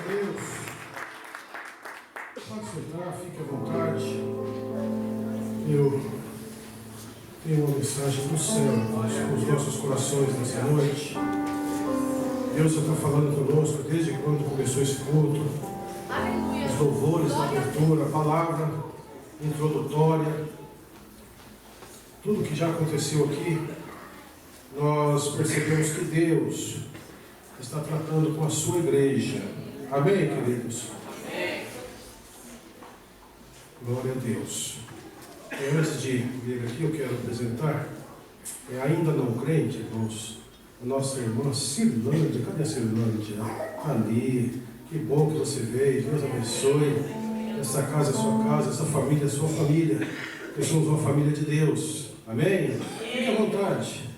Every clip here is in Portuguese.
a Deus. Pode sentar, fique à vontade. Eu tenho uma mensagem do céu para os nossos corações nessa noite. Deus já está falando conosco desde quando começou esse culto. Os louvores da abertura, a palavra introdutória, tudo que já aconteceu aqui, nós percebemos que Deus está tratando com a sua igreja. Amém, queridos? Amém. Glória a Deus. E antes de vir aqui, eu quero apresentar, ainda não crente, irmãos, a nossa irmã Cirlândia. Cadê a Cirlândia? Ali. Que bom que você veio. Deus abençoe. Essa casa é sua casa, essa família é sua família. Nós somos uma família de Deus. Amém? Fique à vontade.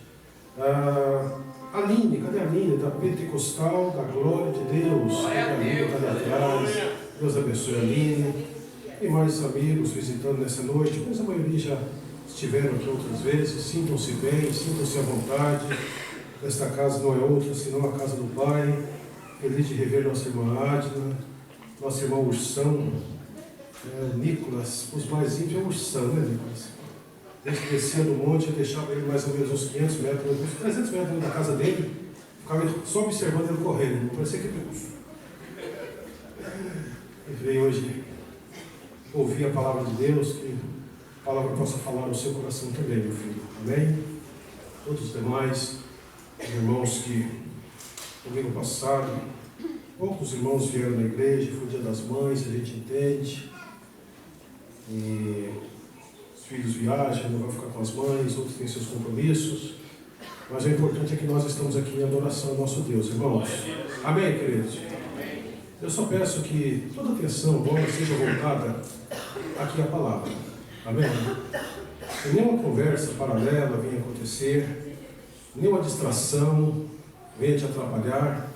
Aline, cadê a Aline? Da Pentecostal, da Glória de Deus. Cadê a Aline? Está ali atrás. Deus abençoe a Aline. Tem mais amigos visitando nessa noite, mas a maioria já estiveram aqui outras vezes. Sintam-se bem, sintam-se à vontade. Esta casa não é outra senão a casa do Pai. Feliz de rever nossa irmã Adna, nosso irmão Ursão, o Nicolas. Os mais íntimos é o Ursão, né, Nicolas? Desde que descia do monte, eu deixava ele mais ou menos uns 500 metros, uns 300 metros da casa dele, ficava só observando ele correndo, não parecia que ele veio hoje ouvir a palavra de Deus, que a palavra possa falar no seu coração também, meu filho. Amém? Todos os demais irmãos que domingo passado, poucos irmãos vieram na igreja, foi o dia das mães, a gente entende. E os filhos viajam, não vão ficar com as mães, outros têm seus compromissos. Mas o importante é que nós estamos aqui em adoração ao nosso Deus, irmãos. Amém, queridos? Eu só peço que toda atenção agora seja voltada aqui à palavra. Amém? Que nenhuma conversa paralela venha acontecer, nenhuma distração venha te atrapalhar.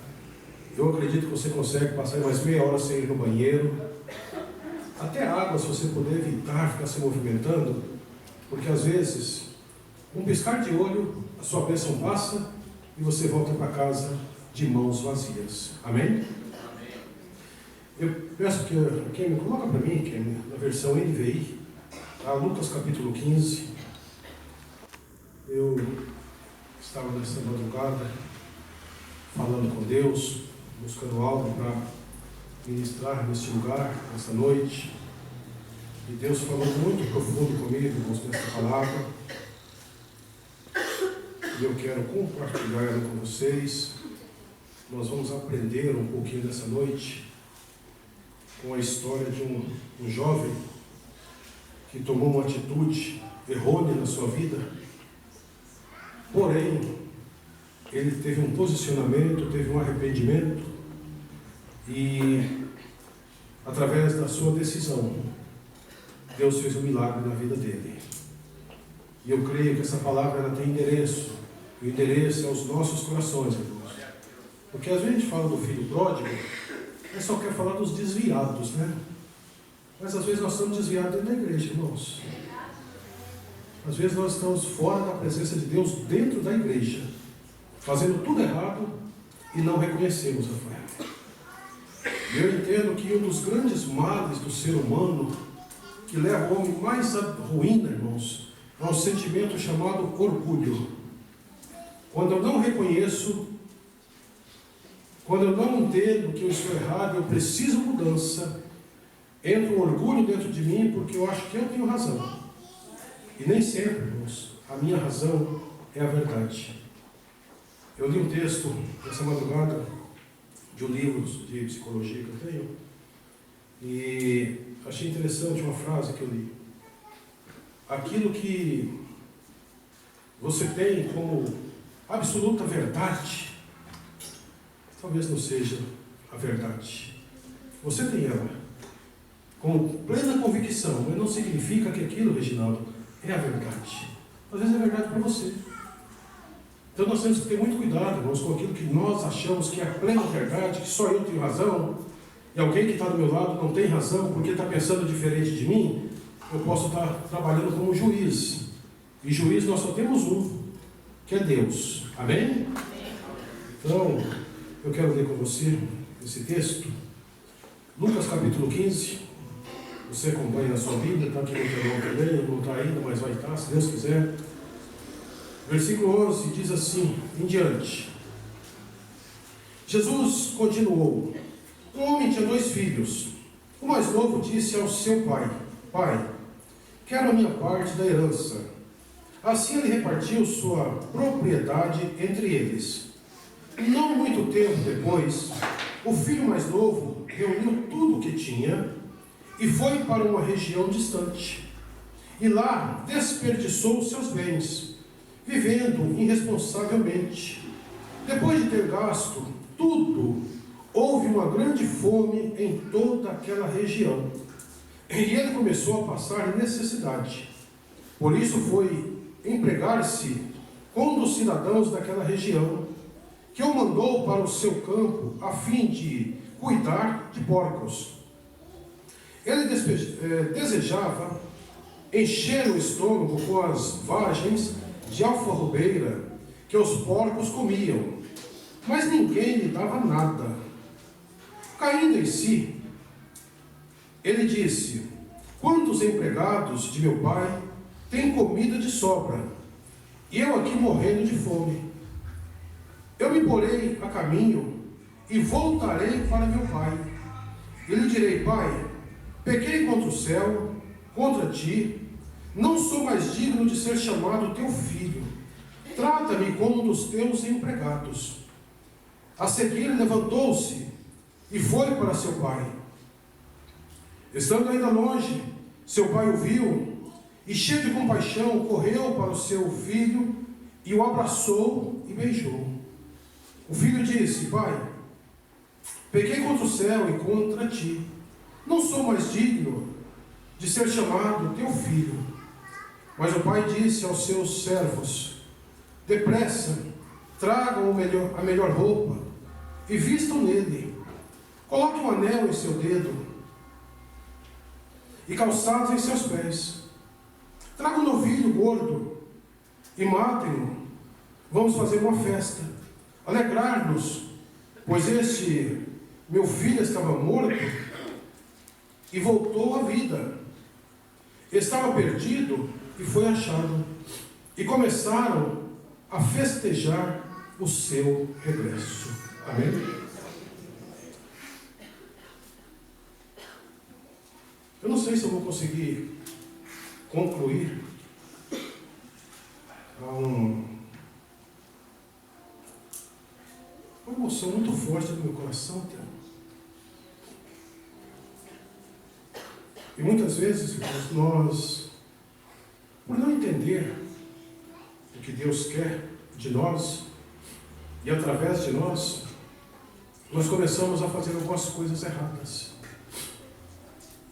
Eu acredito que você consegue passar mais meia hora sem ir no banheiro. Até a água, se você puder evitar ficar se movimentando, porque às vezes, um piscar de olho, a sua bênção passa e você volta para casa de mãos vazias. Amém? Eu peço que quem me coloca para mim, que é na versão NVI, tá? Lucas capítulo 15. Eu estava nessa madrugada falando com Deus, buscando algo para ministrar neste lugar, nessa noite. E Deus falou muito profundo comigo, irmãos, nessa palavra. E eu quero compartilhar ela com vocês. Nós vamos aprender um pouquinho dessa noite com a história de um jovem que tomou uma atitude errônea na sua vida, porém, ele teve um posicionamento, teve um arrependimento, e através da sua decisão, Deus fez um milagre na vida dele. E eu creio que essa palavra ela tem endereço, e o endereço é os nossos corações, irmãos. Porque às vezes a gente fala do filho pródigo, a só quer falar dos desviados, né? Mas às vezes nós estamos desviados dentro da igreja, irmãos. Às vezes nós estamos fora da presença de Deus dentro da igreja, fazendo tudo errado e não reconhecemos, Rafael. E eu entendo que um dos grandes males do ser humano, que leva o homem mais à ruína, irmãos, é um sentimento chamado orgulho. Quando eu não reconheço, quando eu não entendo que eu estou errado, eu preciso mudança, entra um orgulho dentro de mim, porque eu acho que eu tenho razão. E nem sempre, irmãos, a minha razão é a verdade. Eu li um texto essa madrugada de um livro de psicologia que eu tenho, e achei interessante uma frase que eu li. Aquilo que você tem como absoluta verdade, talvez não seja a verdade. Você tem ela com plena convicção, mas não significa que aquilo, Reginaldo, é a verdade. Às vezes é verdade para você. Então nós temos que ter muito cuidado, irmãos, com aquilo que nós achamos que é a plena verdade, que só eu tenho razão, e alguém que está do meu lado não tem razão porque está pensando diferente de mim. Eu posso estar trabalhando como juiz, e juiz nós só temos um, que é Deus. Amém? Então, eu quero ler com você esse texto, Lucas capítulo 15, você acompanha na sua Bíblia, está aqui no telão também, não está ainda, mas vai estar, se Deus quiser. Versículo 11 diz assim, em diante. Jesus continuou, um homem tinha 2 filhos. O mais novo disse ao seu pai, pai, quero a minha parte da herança. Assim ele repartiu sua propriedade entre eles. Não muito tempo depois, o filho mais novo reuniu tudo o que tinha e foi para uma região distante. E lá desperdiçou seus bens, vivendo irresponsavelmente. Depois de ter gasto tudo, houve uma grande fome em toda aquela região. E ele começou a passar necessidade. Por isso foi empregar-se com um dos cidadãos daquela região, que o mandou para o seu campo a fim de cuidar de porcos. Ele desejava encher o estômago com as vagens de alfarrobeira que os porcos comiam, mas ninguém lhe dava nada. Caindo em si, ele disse, quantos empregados de meu pai têm comida de sobra, e eu aqui morrendo de fome? Eu me porei a caminho e voltarei para meu pai. E lhe direi, pai, pequei contra o céu, contra ti, não sou mais digno de ser chamado teu filho. Trata-me como um dos teus empregados. A seguir levantou-se e foi para seu pai. Estando ainda longe, seu pai o viu e, cheio de compaixão, correu para o seu filho e o abraçou e beijou. O filho disse, pai, pequei contra o céu e contra ti, não sou mais digno de ser chamado teu filho. Mas o pai disse aos seus servos, depressa, tragam a melhor roupa e vistam nele, coloquem um anel em seu dedo e calçados em seus pés. Tragam um novilho gordo e matem-no. Vamos fazer uma festa, alegrar-nos, pois este meu filho estava morto e voltou à vida. Estava perdido e foi achado. E começaram a festejar o seu regresso. Amém? Eu não sei se eu vou conseguir concluir uma emoção muito forte no meu coração, cara. E muitas vezes, nós, por não entender o que Deus quer de nós, e através de nós começamos a fazer algumas coisas erradas.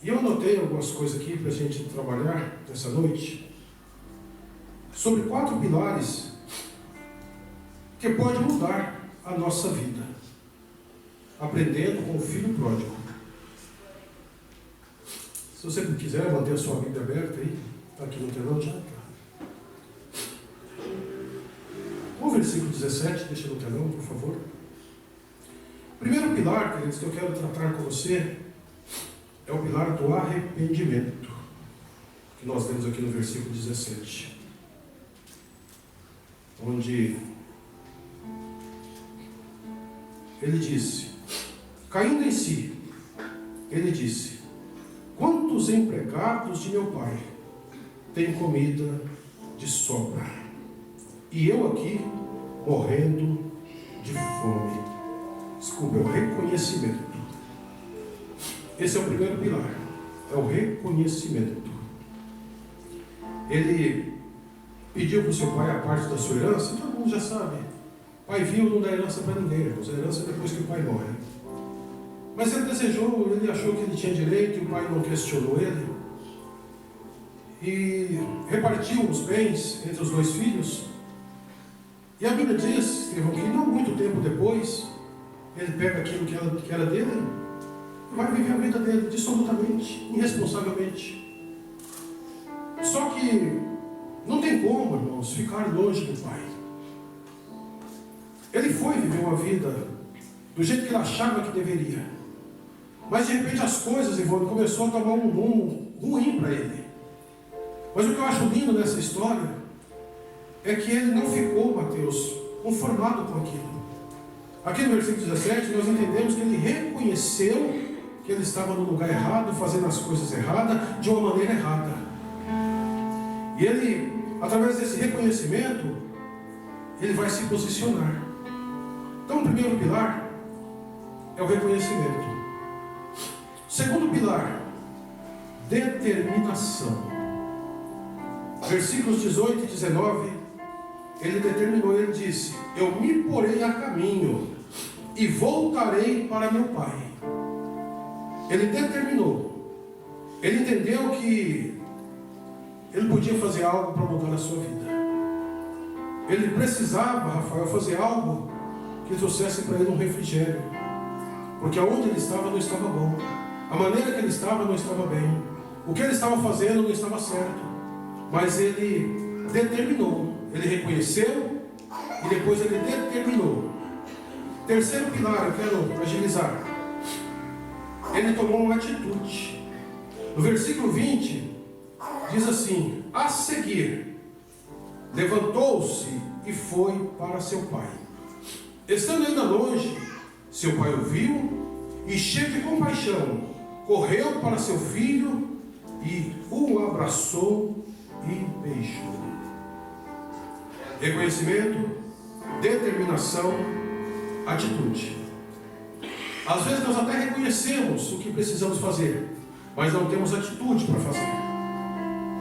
E eu anotei algumas coisas aqui para a gente trabalhar nessa noite, sobre 4 pilares que podem mudar a nossa vida, aprendendo com o filho pródigo. Se você quiser manter a sua Bíblia aberta aí, está aqui no telão já. O versículo 17, deixa no telão, por favor. Primeiro pilar, queridos, que eu quero tratar com você é o pilar do arrependimento, que nós temos aqui no versículo 17, onde ele disse, caindo em si, ele disse, quantos empregados de meu pai têm comida de sobra, e eu aqui morrendo de fome. Desculpa, é o reconhecimento. Esse é o primeiro pilar, é o reconhecimento. Ele pediu para o seu pai a parte da sua herança, todo mundo já sabe. Pai vivo não dá herança para ninguém, irmãos. A herança é depois que o pai morre. Mas ele desejou, ele achou que ele tinha direito, e o pai não questionou ele. E repartiu os bens entre os 2 filhos. E a Bíblia diz, Estevão, que não muito tempo depois, ele pega aquilo que era dele e vai viver a vida dele dissolutamente, irresponsavelmente. Só que não tem como, irmãos, ficar longe do pai. Ele foi viver uma vida do jeito que ele achava que deveria. Mas de repente as coisas, Ivone, começou a tomar um rumo ruim para ele. Mas o que eu acho lindo nessa história é que ele não ficou, Mateus, conformado com aquilo. Aqui no versículo 17 nós entendemos que ele reconheceu que ele estava no lugar errado, fazendo as coisas erradas, de uma maneira errada. E ele, através desse reconhecimento, ele vai se posicionar. Então o primeiro pilar é o reconhecimento. O segundo pilar, determinação. Versículos 18 e 19, ele determinou, ele disse: eu me porei a caminho e voltarei para meu pai. Ele determinou, ele entendeu que ele podia fazer algo para mudar a sua vida. Ele precisava, Rafael, fazer algo que trouxesse para ele um refrigério, porque aonde ele estava não estava bom, a maneira que ele estava não estava bem, o que ele estava fazendo não estava certo. Mas ele determinou, ele reconheceu e depois ele determinou. Terceiro pilar, eu quero agilizar. Ele tomou uma atitude. No versículo 20, diz assim: a seguir, levantou-se e foi para seu pai. Estando ainda longe, seu pai o viu e, cheio de compaixão, correu para seu filho e o abraçou e beijou. Reconhecimento, determinação, atitude. Às vezes nós até reconhecemos o que precisamos fazer, mas não temos atitude para fazer.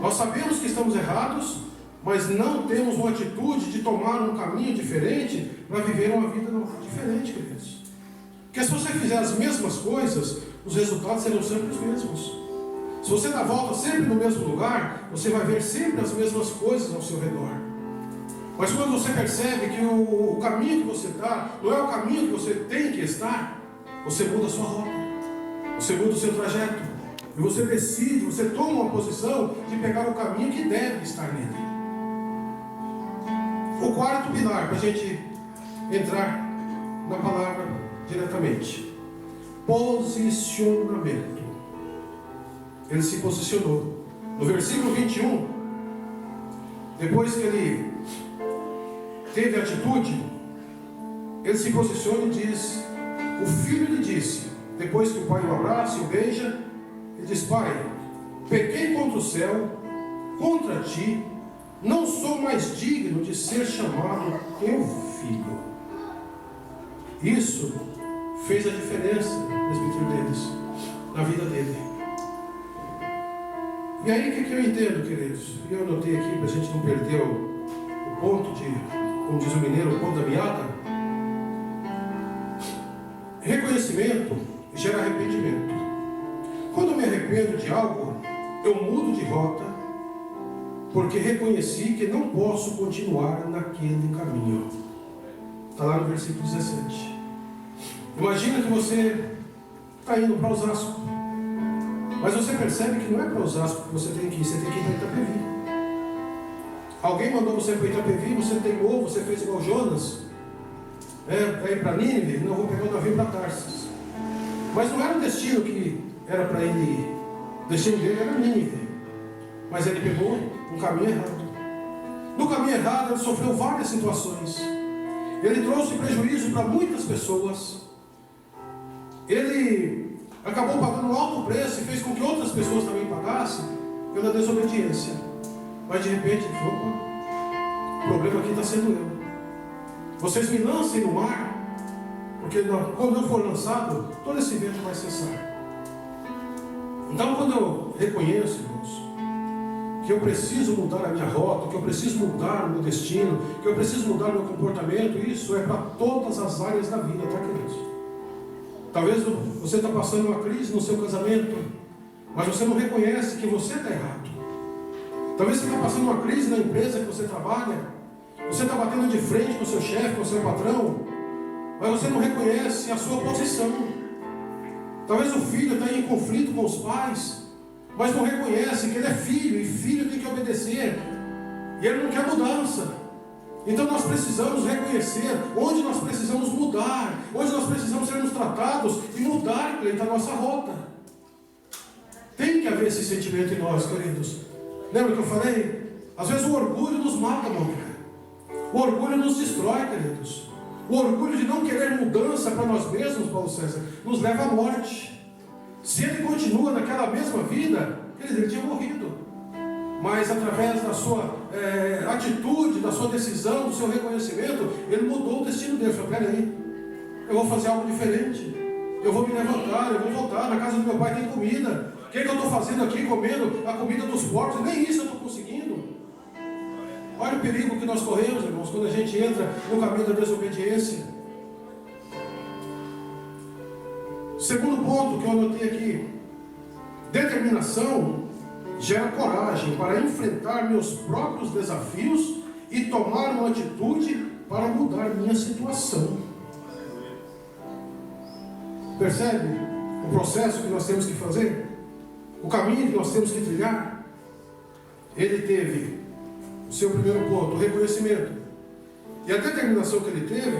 Nós sabemos que estamos errados, mas não temos uma atitude de tomar um caminho diferente para viver uma vida diferente, queridos. Porque se você fizer as mesmas coisas, os resultados serão sempre os mesmos. Se você dá a volta sempre no mesmo lugar, você vai ver sempre as mesmas coisas ao seu redor. Mas quando você percebe que o caminho que você está não é o caminho que você tem que estar, você muda a sua rota, você muda o seu trajeto, e você decide, você toma uma posição de pegar o caminho que deve estar nele. O quarto pilar, para a gente entrar na palavra diretamente: posicionamento. Ele se posicionou. No versículo 21, depois que ele teve atitude, ele se posiciona e diz: o filho lhe disse, depois que o pai o abraça e o beija, ele diz: pai, pequei contra o céu, contra ti, não sou mais digno de ser chamado teu filho. Isso fez a diferença, presbítero deles, na vida dele. E aí o que eu entendo, queridos? Eu anotei aqui para a gente não perder o ponto de, como diz o mineiro, o ponto da meada. Reconhecimento gera arrependimento. Quando eu me arrependo de algo, eu mudo de rota, porque reconheci que não posso continuar naquele caminho. Está lá no versículo 17. Imagina que você está indo para Osasco, mas você percebe que não é para Osasco que você tem que ir, você tem que ir para Itapevi. Alguém mandou você para Itapevi, você teimou, você fez igual Jonas, para ir para Nínive, não, vou pegar o navio para Tarsis. Mas não era o destino que era para ele ir, o destino dele era Nínive, mas ele pegou um caminho errado. No caminho errado ele sofreu várias situações, ele trouxe prejuízo para muitas pessoas, ele acabou pagando um alto preço e fez com que outras pessoas também pagassem pela desobediência. Mas de repente, opa, o problema aqui está sendo eu. Vocês me lancem no mar, porque quando eu for lançado, todo esse vento vai cessar. Então, quando eu reconheço, irmãos, que eu preciso mudar a minha rota, que eu preciso mudar o meu destino, que eu preciso mudar o meu comportamento, isso é para todas as áreas da vida, tá, queridos? Talvez você está passando uma crise no seu casamento, mas você não reconhece que você está errado. Talvez você está passando uma crise na empresa que você trabalha, você está batendo de frente com o seu chefe, com o seu patrão, mas você não reconhece a sua posição. Talvez o filho está em conflito com os pais, mas não reconhece que ele é filho, e filho tem que obedecer, e ele não quer mudança. Então nós precisamos reconhecer onde nós precisamos mudar, onde nós precisamos sermos tratados e mudar, a nossa rota. Tem que haver esse sentimento em nós, queridos. Lembra que eu falei? Às vezes o orgulho nos mata, Mônica. O orgulho nos destrói, queridos. O orgulho de não querer mudança para nós mesmos, Paulo César, nos leva à morte. Se ele continua naquela mesma vida, ele tinha morrido. Mas através da sua atitude, da sua decisão, do seu reconhecimento, ele mudou o destino dele. Ele falou: peraí, eu vou fazer algo diferente. Eu vou me levantar, eu vou voltar. Na casa do meu pai tem comida. O que eu estou fazendo aqui, comendo a comida dos porcos? Nem isso eu estou conseguindo. Olha o perigo que nós corremos, irmãos, quando a gente entra no caminho da desobediência. Segundo ponto que eu anotei aqui: determinação gera coragem para enfrentar meus próprios desafios e tomar uma atitude para mudar minha situação. Percebe o processo que nós temos que fazer? O caminho que nós temos que trilhar? Ele teve o seu primeiro ponto, o reconhecimento. E a determinação que ele teve,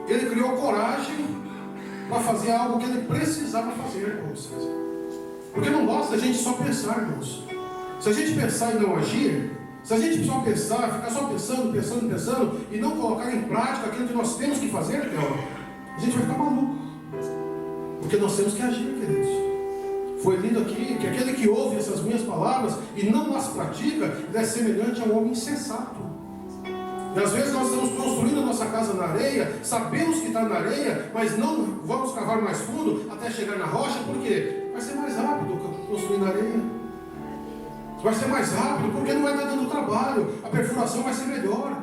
ele criou coragem para fazer algo que ele precisava fazer, irmãos. Porque não basta a gente só pensar, irmãos. Se a gente pensar e não agir, se a gente só pensar, ficar só pensando e não colocar em prática aquilo que nós temos que fazer, a gente vai ficar maluco. Porque nós temos que agir, queridos. Foi lido aqui que aquele que ouve essas minhas palavras e não as pratica, ele é semelhante a um homem insensato. E às vezes nós estamos construindo a nossa casa na areia, sabemos que está na areia, mas não vamos cavar mais fundo até chegar na rocha, porque vai ser mais rápido construir na areia. Vai ser mais rápido, porque não vai estar dando trabalho, a perfuração vai ser melhor,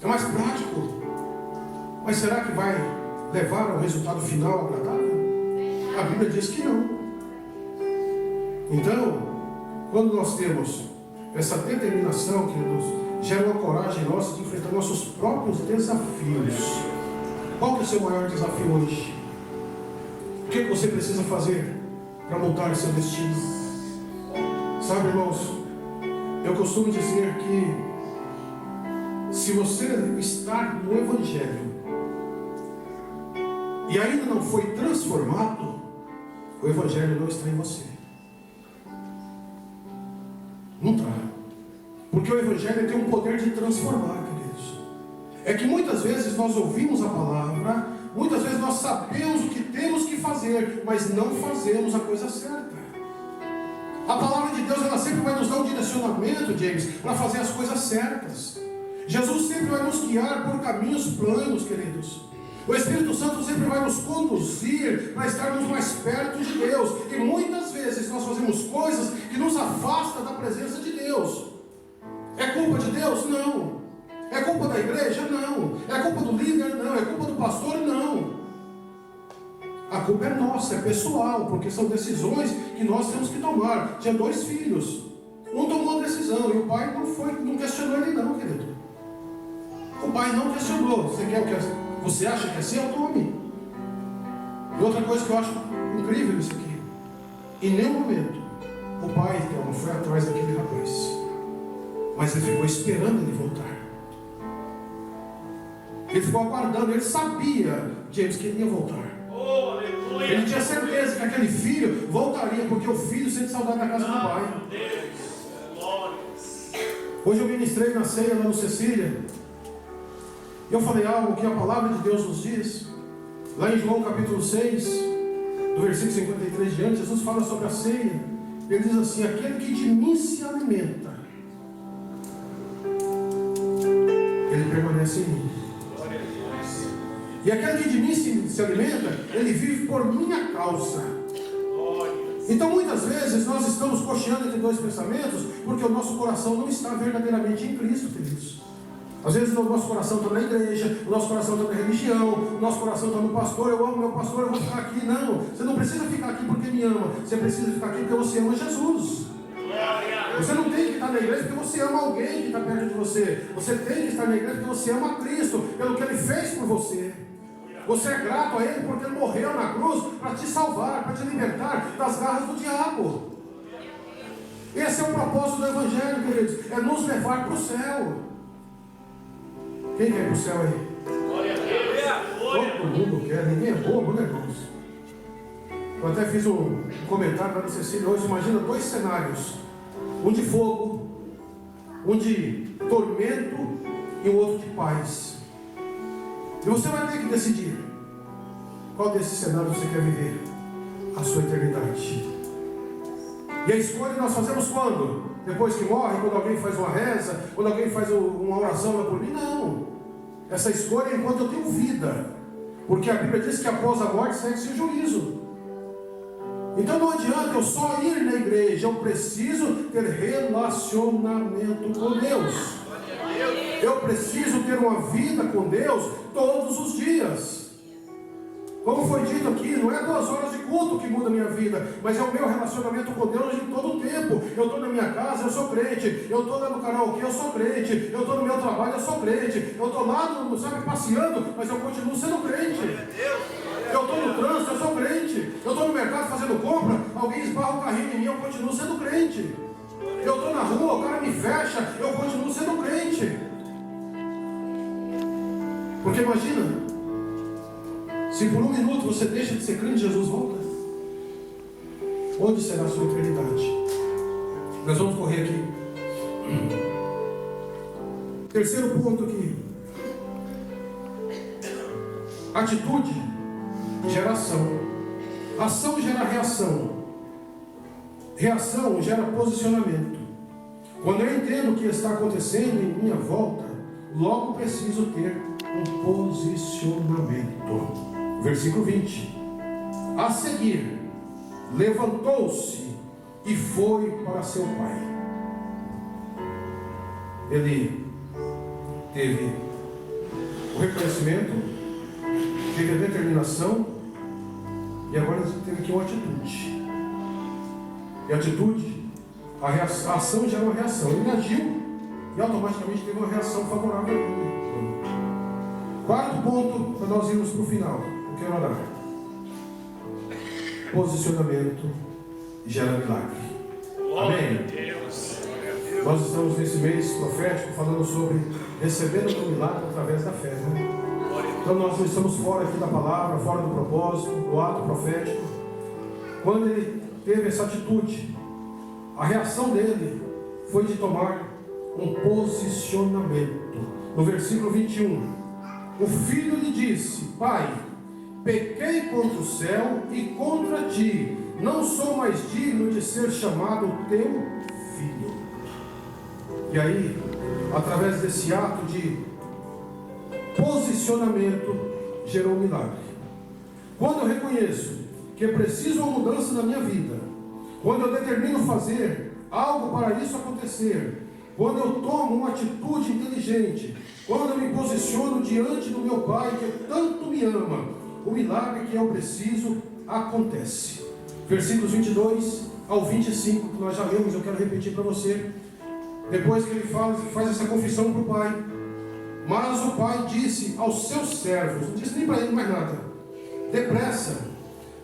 é mais prático. Mas será que vai levar ao resultado final agradável? A Bíblia diz que não. Então, quando nós temos essa determinação que nos gera uma coragem nossa de enfrentar nossos próprios desafios. Qual que é o seu maior desafio hoje? O que você precisa fazer para mudar seu destino? Sabe, irmãos, eu costumo dizer que se você está no Evangelho e ainda não foi transformado, o Evangelho não está em você. Não está. Porque o Evangelho tem um poder de transformar, queridos. É que muitas vezes nós ouvimos a palavra, muitas vezes nós sabemos o que temos que fazer, mas não fazemos a coisa certa. A palavra de Deus, ela sempre vai nos dar um direcionamento, James, para fazer as coisas certas. Jesus sempre vai nos guiar por caminhos planos, queridos. O Espírito Santo sempre vai nos conduzir para estarmos mais perto de Deus. E muitas vezes nós fazemos coisas que nos afastam da presença de Deus. É culpa de Deus? Não. É culpa da igreja? Não. É culpa do líder? Não. É culpa do pastor? Não. A culpa é nossa, é pessoal, porque são decisões que nós temos que tomar. Tinha 2 filhos. Um tomou a decisão e o pai não questionou ele não, querido. O pai não questionou. Você quer o que? Você acha que é seu? Tome. E outra coisa que eu acho incrível isso aqui. Em nenhum momento o pai não foi atrás daquele rapaz. Mas ele ficou esperando ele voltar. Ele ficou aguardando. Ele sabia, James, que ele ia voltar. Ele tinha certeza que aquele filho voltaria, porque o filho sente saudade da casa do pai. Hoje eu ministrei na ceia lá no Cecília. Eu falei algo que a palavra de Deus nos diz. Lá em João capítulo 6, do versículo 53 diante, Jesus fala sobre a ceia. Ele diz assim: aquele que de mim se alimenta, ele permanece em mim. E aquele que de mim se alimenta, ele vive por minha causa. Então muitas vezes nós estamos cocheando entre 2 pensamentos, porque o nosso coração não está verdadeiramente em Cristo, queridos. Às vezes o nosso coração está na igreja, o nosso coração está na religião, o nosso coração está no pastor. Eu amo meu pastor, eu vou ficar aqui. Não, você não precisa ficar aqui porque me ama. Você precisa ficar aqui porque você ama Jesus. Você não tem que estar na igreja porque você ama alguém que está perto de você. Você tem que estar na igreja porque você ama Cristo, pelo que Ele fez por você. Você é grato a Ele porque Ele morreu na cruz para te salvar, para te libertar das garras do diabo. Esse é o propósito do Evangelho, queridos. É nos levar para o céu. Quem quer ir para o céu aí? Todo mundo quer, ninguém é bobo, né, irmãos? Eu até fiz um comentário lá no Cecília hoje. Imagina 2 cenários: um de fogo, um de tormento e o outro de paz. E você vai ter que decidir qual desses cenários você quer viver a sua eternidade. E a escolha nós fazemos quando? Depois que morre, quando alguém faz uma reza, quando alguém faz uma oração lá por mim? Não. Essa escolha é enquanto eu tenho vida. Porque a Bíblia diz que após a morte segue-se o juízo. Então não adianta eu só ir na igreja, eu preciso ter relacionamento com Deus. Eu preciso ter uma vida com Deus todos os dias. Como foi dito aqui, não é 2 horas de culto que muda a minha vida, mas é o meu relacionamento com Deus em todo o tempo. Eu estou na minha casa, eu sou crente. Eu estou lá no karaokê, eu sou crente. Eu estou no meu trabalho, eu sou crente. Eu estou lá, sabe, passeando, mas eu continuo sendo crente. Eu estou no trânsito, eu sou crente. Eu estou no mercado fazendo compra, alguém esbarra o carrinho em mim, eu continuo sendo crente. Eu estou na rua, o cara me fecha, eu continuo sendo crente. Porque imagina, se por 1 minuto você deixa de ser crente, Jesus volta. Onde será a sua eternidade? Nós vamos correr aqui. Terceiro ponto aqui. Atitude gera ação. Ação gera reação. Reação gera posicionamento. Quando eu entendo o que está acontecendo em minha volta, logo preciso ter um posicionamento. Versículo 20. A seguir, levantou-se e foi para seu pai. Ele teve o reconhecimento, teve a determinação e agora teve aqui uma atitude. E a atitude, a ação gera uma reação. Ele agiu e automaticamente teve uma reação favorável a ele. Quarto ponto, para nós irmos para o final. Eu quero orar. Posicionamento gera milagre. Amém? Nós estamos nesse mês profético falando sobre recebendo o milagre através da fé, né? Então nós não estamos fora aqui da palavra, fora do propósito, do ato profético. Quando ele teve essa atitude, a reação dele foi de tomar um posicionamento. No versículo 21, o filho lhe disse: Pai, pequei contra o céu e contra ti, não sou mais digno de ser chamado teu filho. E aí, através desse ato de posicionamento, gerou um milagre. Quando eu reconheço que é preciso uma mudança na minha vida, quando eu determino fazer algo para isso acontecer, quando eu tomo uma atitude inteligente, quando eu me posiciono diante do meu Pai que tanto me ama, o milagre que eu preciso acontece. Versículos 22 ao 25, que nós já lemos, eu quero repetir para você. Depois que ele faz essa confissão para o pai, mas o pai disse aos seus servos, não disse nem para ele mais nada: depressa,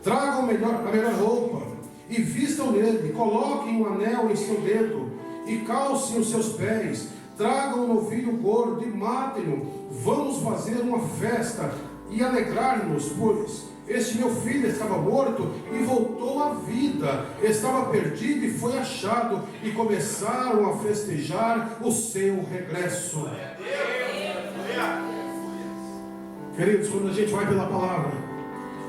tragam a melhor roupa e vistam nele, coloquem um anel em seu dedo e calcem os seus pés, tragam um novilho gordo e matem-no. Vamos fazer uma festa e alegrar-nos, pois este meu filho estava morto e voltou à vida, estava perdido e foi achado, e começaram a festejar o seu regresso. Queridos, quando a gente vai pela palavra,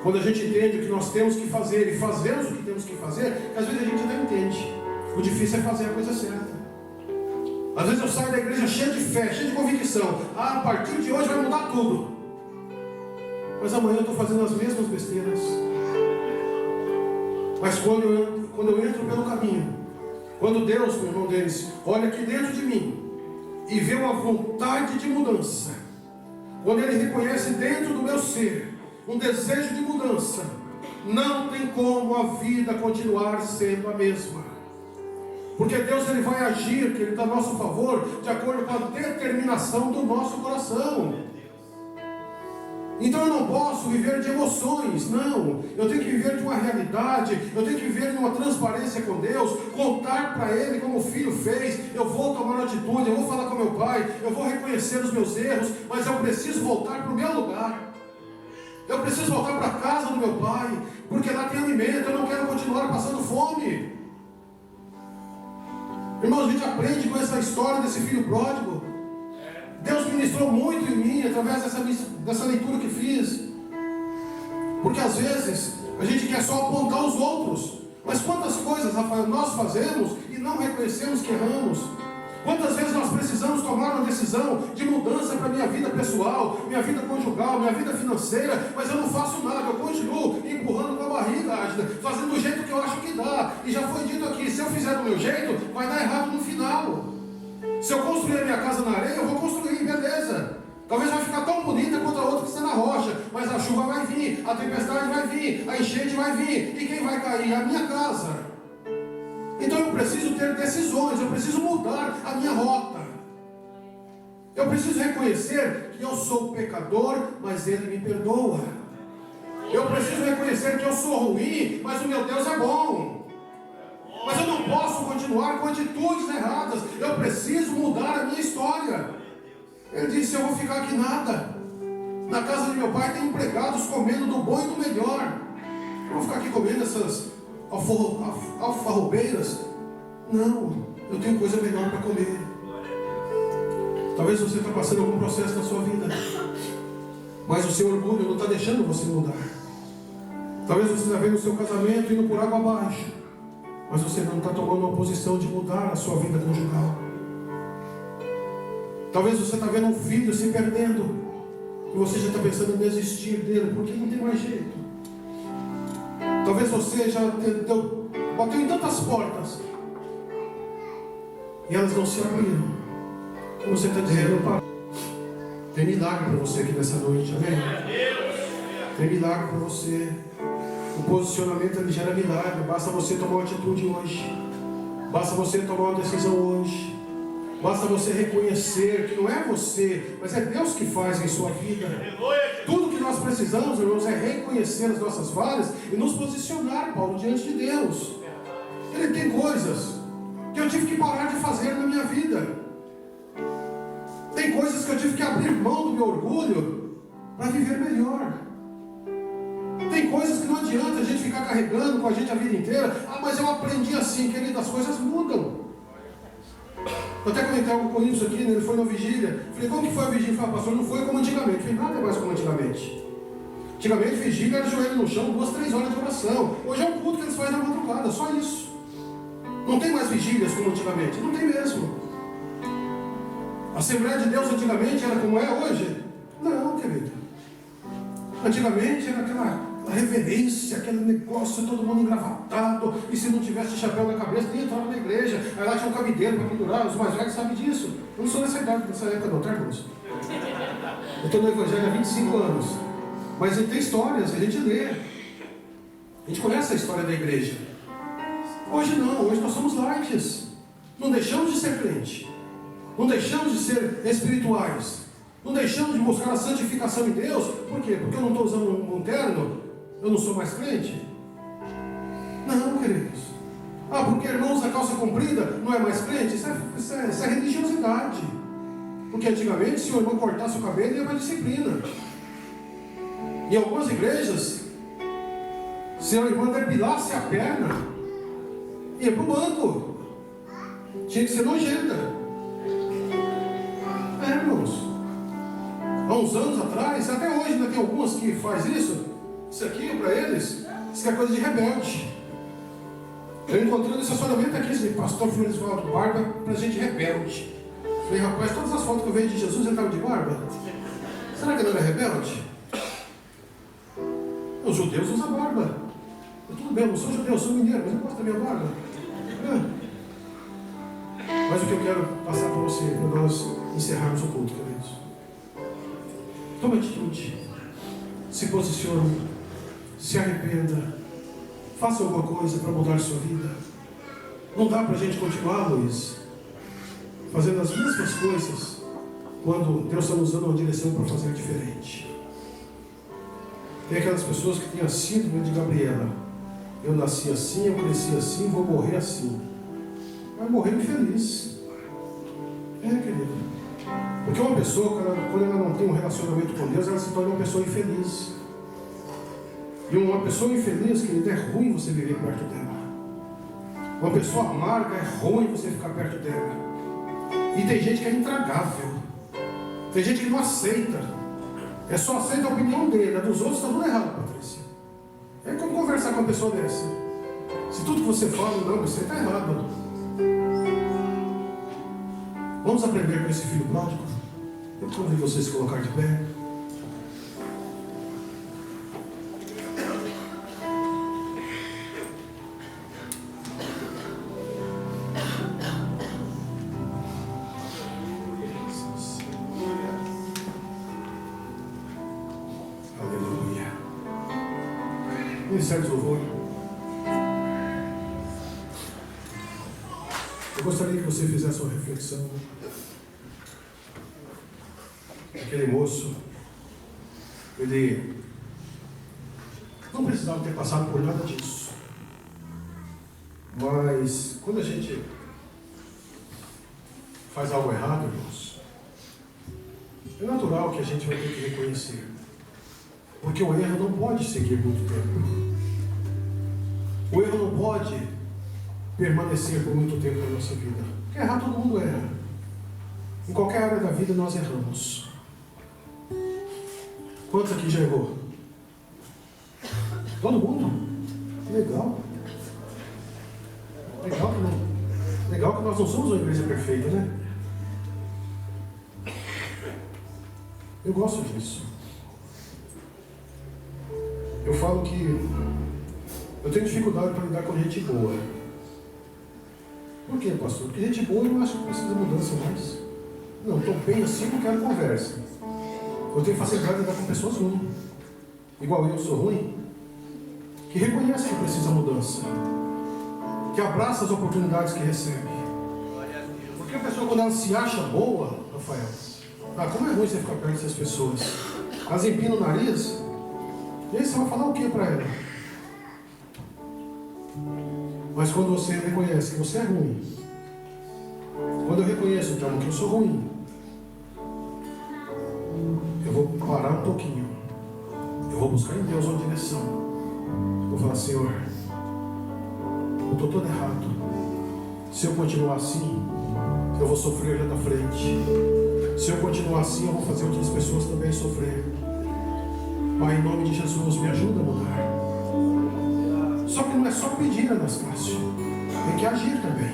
quando a gente entende o que nós temos que fazer e fazemos o que temos que fazer, às vezes a gente não entende. O difícil é fazer a coisa certa. Às vezes eu saio da igreja cheio de fé, cheio de convicção. A partir de hoje vai mudar tudo. Mas amanhã eu estou fazendo as mesmas besteiras. Mas quando eu entro pelo caminho, quando Deus, meu irmão Denis, olha aqui dentro de mim e vê uma vontade de mudança, quando Ele reconhece dentro do meu ser um desejo de mudança, não tem como a vida continuar sendo a mesma. Porque Deus ele vai agir, que Ele está a nosso favor, de acordo com a determinação do nosso coração. Então eu não posso viver de emoções, não. Eu tenho que viver de uma realidade, eu tenho que viver de uma transparência com Deus, contar para Ele como o filho fez. Eu vou tomar atitude, eu vou falar com meu pai, eu vou reconhecer os meus erros, mas eu preciso voltar para o meu lugar. Eu preciso voltar para a casa do meu pai, porque lá tem alimento, eu não quero continuar passando fome. Irmãos, a gente aprende com essa história desse filho pródigo. Deus ministrou muito em mim através dessa leitura que fiz. Porque às vezes a gente quer só apontar os outros. Mas quantas coisas, Rafael, nós fazemos e não reconhecemos que erramos? Quantas vezes nós precisamos tomar uma decisão de mudança para a minha vida pessoal, minha vida conjugal, minha vida financeira, mas eu não faço nada, eu continuo empurrando com a barriga, fazendo do jeito que eu acho que dá. E já foi dito aqui, se eu fizer do meu jeito, vai dar errado no final. Se eu construir a minha casa na areia, eu vou construir, beleza. Talvez vai ficar tão bonita quanto a outra que está na rocha, mas a chuva vai vir, a tempestade vai vir, a enchente vai vir, e quem vai cair? A minha casa. Então eu preciso ter decisões, eu preciso mudar a minha rota. Eu preciso reconhecer que eu sou pecador, mas Ele me perdoa. Eu preciso reconhecer que eu sou ruim, mas o meu Deus é bom. Mas eu não posso continuar com atitudes erradas. Eu preciso mudar a minha história. Ele disse, eu vou ficar aqui nada. Na casa de meu pai tem empregados comendo do bom e do melhor. Eu vou ficar aqui comendo essas alfarrobeiras? Não, eu tenho coisa melhor para comer. Talvez você está passando algum processo na sua vida, mas o seu orgulho não está deixando você mudar. Talvez você está vendo o seu casamento indo por água abaixo, mas você não está tomando uma posição de mudar a sua vida conjugal. Talvez você está vendo um filho se perdendo, e você já está pensando em desistir dele, porque não tem mais jeito. Talvez você já bateu em tantas portas, e elas não se abriram. E você está dizendo, pai, tem milagre para você aqui nessa noite, amém? Tem milagre para você. O posicionamento ele gera milagre. Basta você tomar uma atitude hoje. Basta você tomar uma decisão hoje. Basta você reconhecer que não é você, mas é Deus que faz em sua vida. Tudo que nós precisamos, irmãos, é reconhecer as nossas falhas e nos posicionar, Paulo, diante de Deus. Ele tem coisas que eu tive que parar de fazer na minha vida. Tem coisas que eu tive que abrir mão do meu orgulho para viver melhor. Tem coisas que não adianta a gente ficar carregando com a gente a vida inteira. Ah, mas eu aprendi assim, querido, as coisas mudam. Eu até comentei algo com isso aqui, né? Ele foi na vigília. Falei, como que foi a vigília? Falei, pastor, não foi como antigamente. Falei, nada é mais como antigamente. Antigamente, vigília era joelho no chão, 2, 3 horas de oração. Hoje é um culto que eles fazem na madrugada, só isso. Não tem mais vigílias como antigamente. Não tem mesmo. A Assembleia de Deus antigamente era como é hoje? Não, querido. Antigamente era aquela reverência, aquele negócio, todo mundo engravatado, e se não tivesse chapéu na cabeça, nem entrava na igreja. Aí lá tinha um cabideiro para pendurar, os mais velhos sabem disso. Eu não sou nessa idade, nessa época não, tá, irmãos? Eu estou no Evangelho há 25 anos. Mas tem histórias, a gente lê. A gente conhece a história da igreja. Hoje não, hoje nós somos lights. Não deixamos de ser crente. Não deixamos de ser espirituais. Não deixamos de buscar a santificação em Deus. Por quê? Porque eu não estou usando um terno? Eu não sou mais crente? Não, queridos. Ah, porque irmão usa calça comprida não é mais crente? Isso é religiosidade. Porque antigamente, se o irmão cortasse o cabelo, ia mais disciplina. Em algumas igrejas, se o irmão depilasse a perna, ia para o banco. Tinha que ser nojenta. Irmãos. Há uns anos atrás, até hoje ainda tem algumas que faz isso. Isso aqui para eles, isso é coisa de rebelde. Eu encontrei no estacionamento aqui, esse pastor Floresvaldo barba para gente rebelde. Falei, rapaz, todas as fotos que eu vejo de Jesus ele estava de barba. Será que ele era rebelde? Os judeus usam barba. Tudo bem, eu não sou judeu, eu sou mineiro, mas eu gosto da minha barba. Mas o que eu quero passar para você, para nós encerrarmos o culto, queridos. Toma atitude. Se posicione. Se arrependa. Faça alguma coisa para mudar a sua vida. Não dá para a gente continuar, Luiz, fazendo as mesmas coisas quando Deus está nos dando uma direção para fazer diferente. Tem aquelas pessoas que têm a síndrome de Gabriela. Eu nasci assim, eu cresci assim, vou morrer assim. Vai morrer infeliz. Querido. Porque uma pessoa, quando ela não tem um relacionamento com Deus, ela se torna uma pessoa infeliz. E uma pessoa infeliz, querido, é ruim você viver perto dela. Uma pessoa amarga, é ruim você ficar perto dela. E tem gente que é intragável. Tem gente que não aceita. É só aceita a opinião dele, a dos outros está tudo errado, Patrícia. É como conversar com uma pessoa dessa. Se tudo que você fala, não, você está errado. Vamos aprender com esse filho pródigo? Eu convido vocês a se colocar de pé. Ministério de Louvor. Eu gostaria que você fizesse uma reflexão. Aquele moço, ele não precisava ter passado por nada disso. Mas quando a gente faz algo errado, irmãos, é natural que a gente vai ter que reconhecer. Porque o erro não pode seguir muito tempo. O erro não pode permanecer por muito tempo na nossa vida. Porque errar todo mundo erra. Em qualquer área da vida nós erramos. Quantos aqui já errou? Todo mundo? Legal. Legal que nós não somos uma igreja perfeita, né? Eu gosto disso. Eu falo que eu tenho dificuldade para lidar com gente boa. Por quê, pastor? Porque gente boa eu não acho que precisa de mudança mais. Não, estou bem assim, não quero conversa. Eu tenho facilidade de lidar com pessoas ruins. Igual eu sou ruim. Que reconhece que precisa mudança. Que abraça as oportunidades que recebe. Porque a pessoa, quando ela se acha boa, Rafael, como é ruim você ficar perto dessas pessoas. Elas empinam o nariz. E aí você vai falar o que para ela? Mas quando você reconhece que você é ruim, quando eu reconheço então que eu sou ruim, eu vou parar um pouquinho. Eu vou buscar em Deus uma direção. Eu vou falar, Senhor, eu estou todo errado. Se eu continuar assim, eu vou sofrer lá na frente. Se eu continuar assim, eu vou fazer outras pessoas também sofrer. Pai, em nome de Jesus, me ajuda a mudar. Só que não é só pedir, Anastácio. Tem que agir também.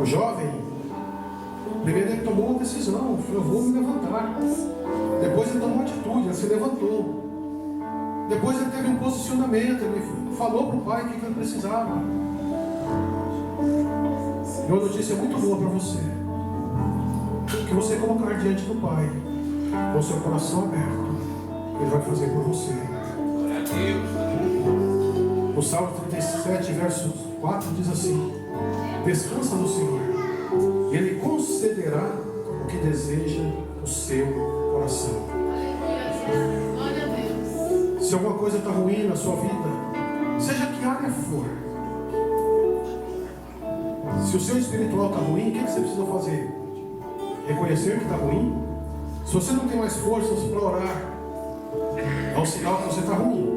O jovem, primeiro ele tomou uma decisão. Falou, eu vou me levantar. Depois ele tomou uma atitude, ele se levantou. Depois ele teve um posicionamento. Ele falou para o pai o que ele precisava. E uma notícia muito boa para você. Que você colocar diante do pai, com o seu coração aberto, Ele vai fazer por você. Glória a Deus. O Salmo 37, verso 4 diz assim: descansa no Senhor, e Ele concederá o que deseja o seu coração. Glória a Deus. Se alguma coisa está ruim na sua vida, seja que área for, se o seu espiritual está ruim, o que você precisa fazer? Reconhecer que está ruim. Se você não tem mais forças para orar, é um sinal que você está ruim.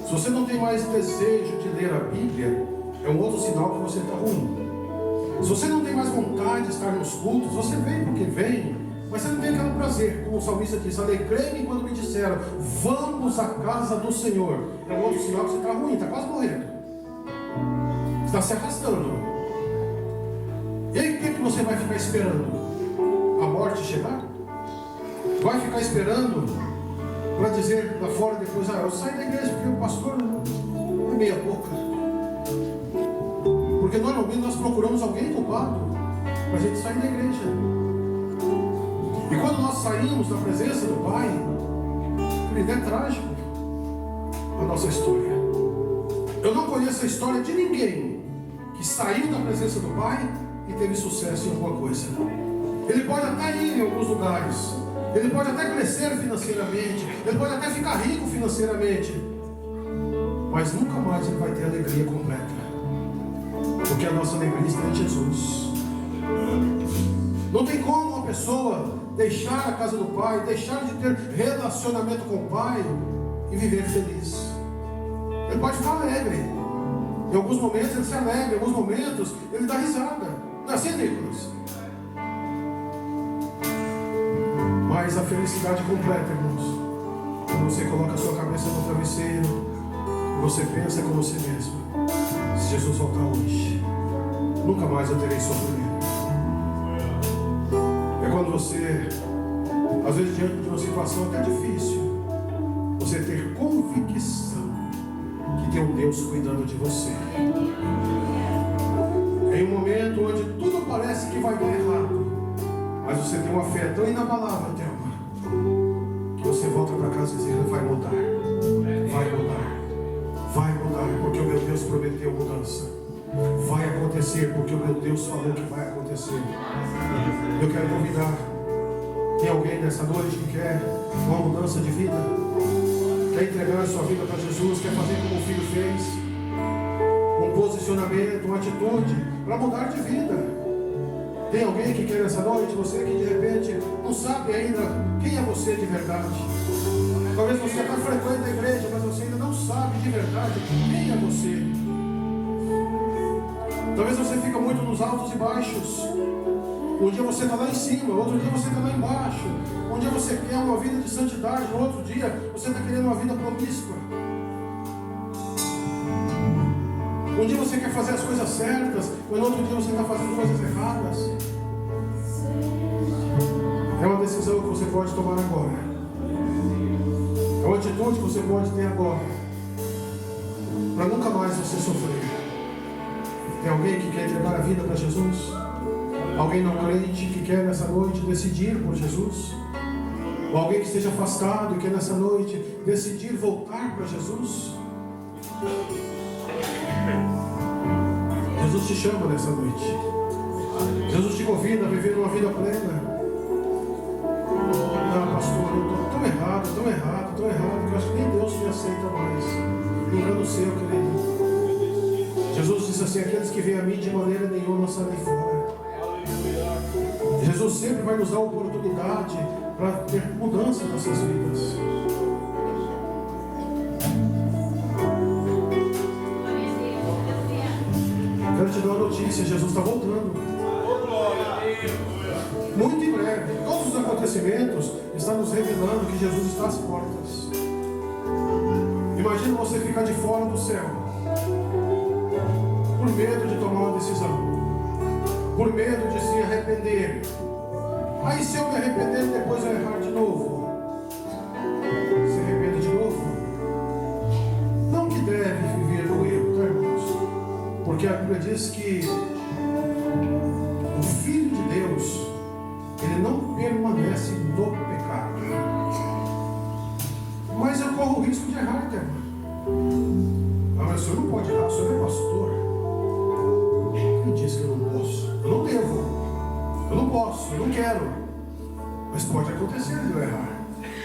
Se você não tem mais desejo de ler a Bíblia, é um outro sinal que você está ruim. Se você não tem mais vontade de estar nos cultos, você vem porque vem, mas você não tem aquele prazer. Como o salmista diz, alegrei-me quando me disseram, vamos à casa do Senhor. É um outro sinal que você está ruim, está quase morrendo. Está se arrastando. E aí o que você vai ficar esperando? A morte chegar? Vai ficar esperando para dizer lá fora depois, eu saio da igreja porque o pastor é meia boca. Porque normalmente nós procuramos alguém culpado para a gente sair da igreja. E quando nós saímos da presença do Pai, é trágico a nossa história. Eu não conheço a história de ninguém que saiu da presença do Pai e teve sucesso em alguma coisa. Ele pode até ir em alguns lugares, Ele pode até crescer financeiramente, ele pode até ficar rico financeiramente, mas nunca mais ele vai ter alegria completa, porque a nossa alegria está em Jesus. Não tem como uma pessoa deixar a casa do Pai, deixar de ter relacionamento com o Pai e viver feliz. Ele pode ficar alegre, em alguns momentos ele se alegra, em alguns momentos ele dá risada. Não é assim, Nicolas? Mas a felicidade completa, irmãos, quando você coloca a sua cabeça no travesseiro, você pensa com você mesmo: se Jesus voltar hoje, nunca mais eu terei sofrimento. É quando você, às vezes diante de uma situação até difícil, você ter convicção que tem um Deus cuidando de você. Em um momento onde tudo parece que vai dar errado, mas você tem uma fé tão inabalável, Thelma, que você volta para casa dizendo: vai mudar, vai mudar, vai mudar, porque o meu Deus prometeu mudança. Vai acontecer, porque o meu Deus falou que vai acontecer. Eu quero convidar, tem alguém nessa noite que quer uma mudança de vida? Quer entregar a sua vida para Jesus? Quer fazer como o filho fez? Um posicionamento, uma atitude para mudar de vida. Tem alguém que quer nessa noite? Você que de repente não sabe ainda quem é você de verdade. Talvez você até frequente a igreja, mas você ainda não sabe de verdade quem é você. Talvez você fica muito nos altos e baixos. Um dia você está lá em cima, outro dia você está lá embaixo. Um dia você quer uma vida de santidade, no outro dia você está querendo uma vida promíscua. Um dia você quer fazer as coisas certas, mas no outro dia você está fazendo coisas erradas. É uma decisão que você pode tomar agora. É uma atitude que você pode ter agora, para nunca mais você sofrer. Tem alguém que quer entregar a vida para Jesus? Alguém não crente que quer nessa noite decidir por Jesus? Ou alguém que esteja afastado e quer nessa noite decidir voltar para Jesus? Jesus te chama nessa noite. Jesus te convida a viver uma vida plena. Ah, pastor, eu estou tão errado, que eu acho que nem Deus me aceita mais. Engano seu, querido. Jesus disse assim: aqueles que vêm a mim de maneira nenhuma saem fora. Jesus sempre vai nos dar oportunidade para ter mudança nas nossas vidas. Quero te dar uma notícia: Jesus está voltando. Muito em breve. Todos os acontecimentos estão nos revelando que Jesus está às portas. Imagina você ficar de fora do céu, por medo de tomar uma decisão, por medo de se arrepender. Aí se eu me arrepender, depois eu errar de novo, se arrepende de novo. Não que deve viver no erro, tá, irmãos? Porque a Bíblia diz que o Filho de Deus, ele não permanece no pecado. Mas eu corro o risco de errar, tá, irmão? Ah, mas o senhor não pode errar, o senhor é pastor. Quem disse que eu não posso? Eu não devo, eu não posso, eu não quero. Mas pode acontecer de eu errar,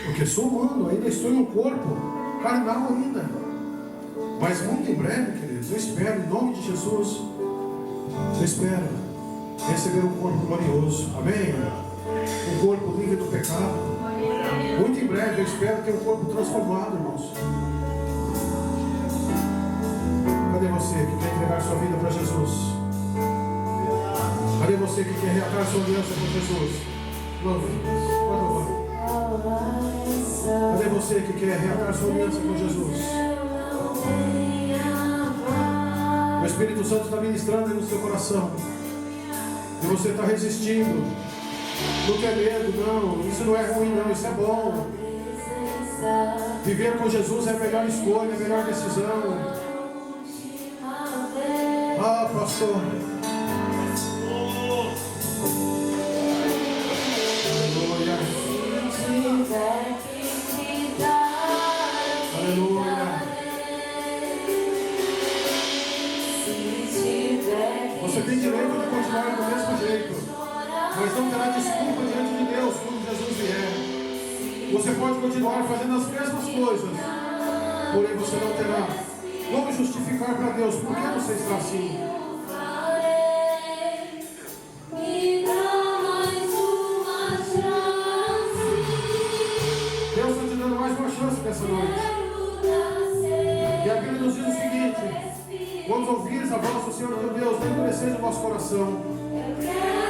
porque sou humano, ainda estou em um corpo carnal ainda. Mas muito em breve, queridos, eu espero, em nome de Jesus, eu espero receber um corpo glorioso, amém? Um corpo livre do pecado. Muito em breve eu espero ter um corpo transformado, irmãos. Cadê você que quer entregar sua vida para Jesus? Cadê você que quer reatar sua aliança com Jesus? Louva, pode louvar. Cadê você que quer reatar sua aliança com Jesus? O Espírito Santo está ministrando aí no seu coração. E você está resistindo. Não quer medo, não. Isso não é ruim, não. Isso é bom. Viver com Jesus é a melhor escolha, a melhor decisão. Ah, pastor. Aleluia. Aleluia. Você tem direito de continuar do mesmo jeito, mas não terá desculpa diante de Deus quando Jesus vier. Você pode continuar fazendo as mesmas coisas, porém você não terá como justificar para Deus por que você está assim. Deus está te dando mais uma chance nessa noite. E a Bíblia nos diz o seguinte: quando ouvires a voz do Senhor teu Deus, não endureceis o vosso coração.